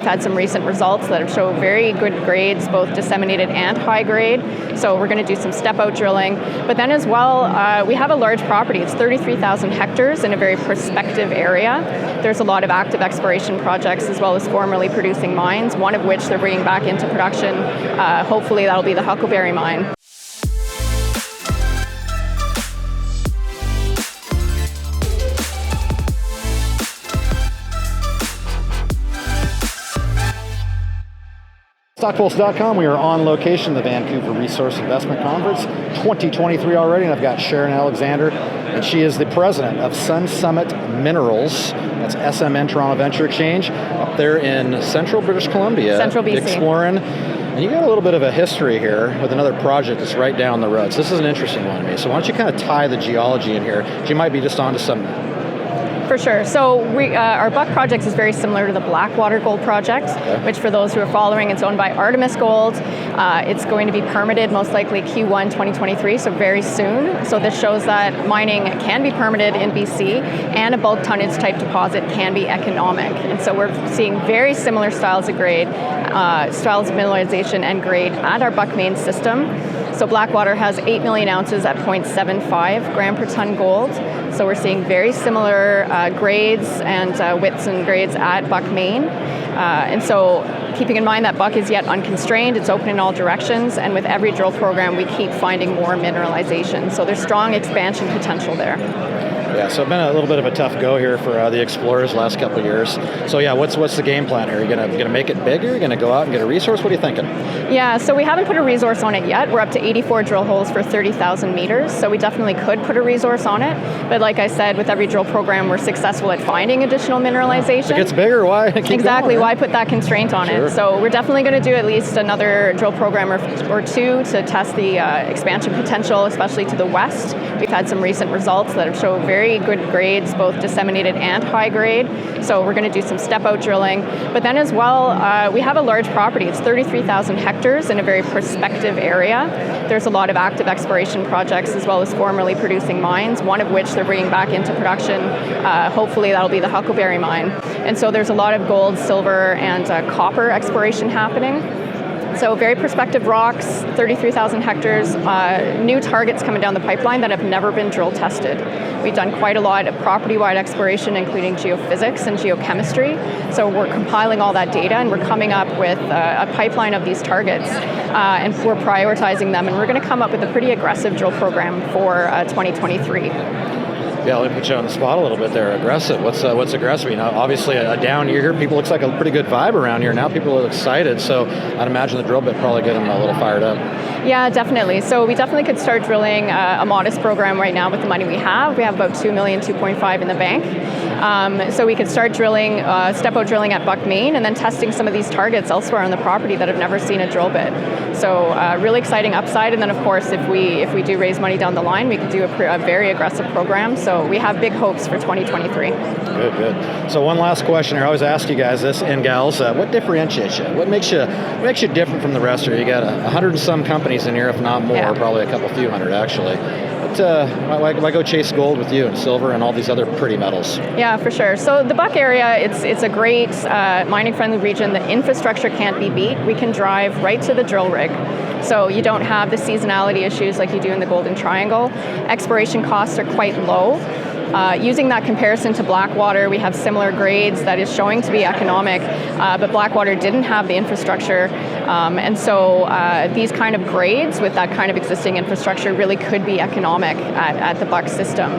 had some recent results that show very good grades, both disseminated and high grade. So we're going to do some step-out drilling. But then as well, we have a large property. It's 33,000 hectares in a very prospective area. There's a lot of active exploration projects as well as formerly producing mines, one of which they're bringing back into production. Hopefully that'll be the Huckleberry mine. StockPulse.com, we are on location, the Vancouver Resource Investment Conference 2023 already, and I've got Sharyn Alexander, and she is the president of Sun Summit Minerals. That's SMN Toronto Venture Exchange, up there in central British Columbia. Central BC. Exploring. And you got a little bit of a history here with another project that's right down the road. So this is an interesting one to me. So why don't you kind of tie the geology in here? You might be just onto something. For sure. So our Buck project is very similar to the Blackwater Gold project, which for those who are following, it's owned by Artemis Gold. It's going to be permitted most likely Q1 2023, so very soon. So this shows that mining can be permitted in BC and a bulk tonnage type deposit can be economic. And so we're seeing very similar styles of grade, styles of mineralization and grade at our Buck main system. So Blackwater has 8 million ounces at 0.75 gram per ton gold. So we're seeing very similar grades and widths and grades at Buck main. And so keeping in mind that Buck is yet unconstrained, it's open in all directions, and with every drill program we keep finding more mineralization. So there's strong expansion potential there. Yeah, so it's been a little bit of a tough go here for the explorers the last couple of years. So yeah, what's the game plan here? Are you gonna make it bigger? Are you gonna go out and get a resource? What are you thinking? Yeah, so we haven't put a resource on it yet. We're up to 84 drill holes for 30,000 meters, so we definitely could put a resource on it. But like I said, with every drill program, we're successful at finding additional mineralization. If it gets bigger, why keep exactly going, why put that constraint on it? So we're definitely going to do at least another drill program or two to test the expansion potential, especially to the west. We've had some recent results that show very good grades, both disseminated and high grade. So we're going to do some step-out drilling. But then as well, we have a large property. It's 33,000 hectares in a very prospective area. There's a lot of active exploration projects as well as formerly producing mines, one of which they're bringing back into production. Hopefully that'll be the Huckleberry mine. And so there's a lot of gold, silver, and copper exploration happening. So very prospective rocks, 33,000 hectares, new targets coming down the pipeline that have never been drill tested. We've done quite a lot of property-wide exploration, including geophysics and geochemistry. So we're compiling all that data and we're coming up with a pipeline of these targets and we're prioritizing them, and we're going to come up with a pretty aggressive drill program for 2023. Yeah, let me put you on the spot a little bit there. Aggressive. What's aggressive? You know, obviously a down year here. People looks like a pretty good vibe around here. Now people are excited, so I'd imagine the drill bit probably get them a little fired up. Yeah, definitely. So we definitely could start drilling a modest program right now with the money we have. We have about 2 million, 2.5 in the bank. So we could start drilling, step-out drilling at Buck Main, and then testing some of these targets elsewhere on the property that have never seen a drill bit. So really exciting upside. And then of course, if we do raise money down the line, we could do a very aggressive program. So we have big hopes for 2023. Good. So one last question here. I always ask you guys this, and gals, what differentiates you? What makes you different from the rest of you? You got 100 and some companies in here, if not more, probably a few hundred actually. But why go chase gold with you and silver and all these other pretty metals? Yeah, for sure. So the Buck area, it's a great mining-friendly region. The infrastructure can't be beat. We can drive right to the drill rig. So you don't have the seasonality issues like you do in the Golden Triangle. Exploration costs are quite low. Using that comparison to Blackwater, we have similar grades that is showing to be economic, but Blackwater didn't have the infrastructure. And so these kind of grades with that kind of existing infrastructure really could be economic at the Buck system.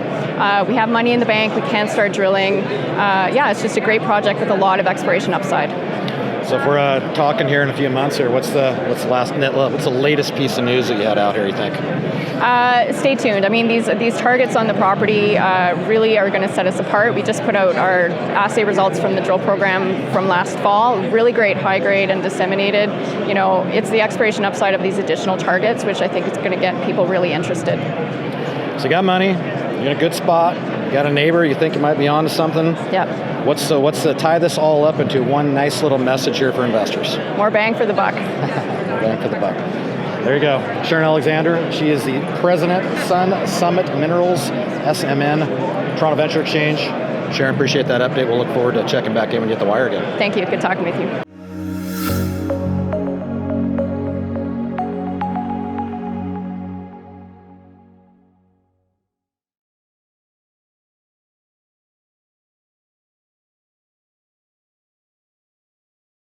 We have money in the bank, we can start drilling. It's just a great project with a lot of exploration upside. So if we're talking here in a few months here, what's the latest piece of news that you had out here, you think? Stay tuned. I mean, these targets on the property really are going to set us apart. We just put out our assay results from the drill program from last fall. Really great high grade and disseminated. You know, it's the exploration upside of these additional targets, which I think is going to get people really interested. So you got money, you're in a good spot, you got a neighbor, you think you might be onto something. Yep. What's the tie this all up into one nice little message here for investors? More bang for the buck. More bang for the buck. There you go. Sharyn Alexander, she is the president of Sun Summit Minerals, SMN, Toronto Venture Exchange. Sharyn, appreciate that update. We'll look forward to checking back in when you get the wire again. Thank you. Good talking with you.